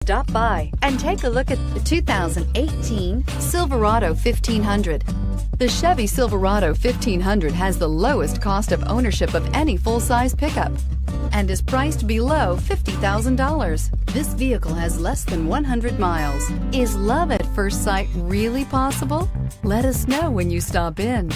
Stop by and take a look at the 2018 Silverado 1500. The Chevy Silverado 1500 has the lowest cost of ownership of any full-size pickup and is priced below $50,000. This vehicle has less than 100 miles. Is love at first sight really possible? Let us know when you stop in.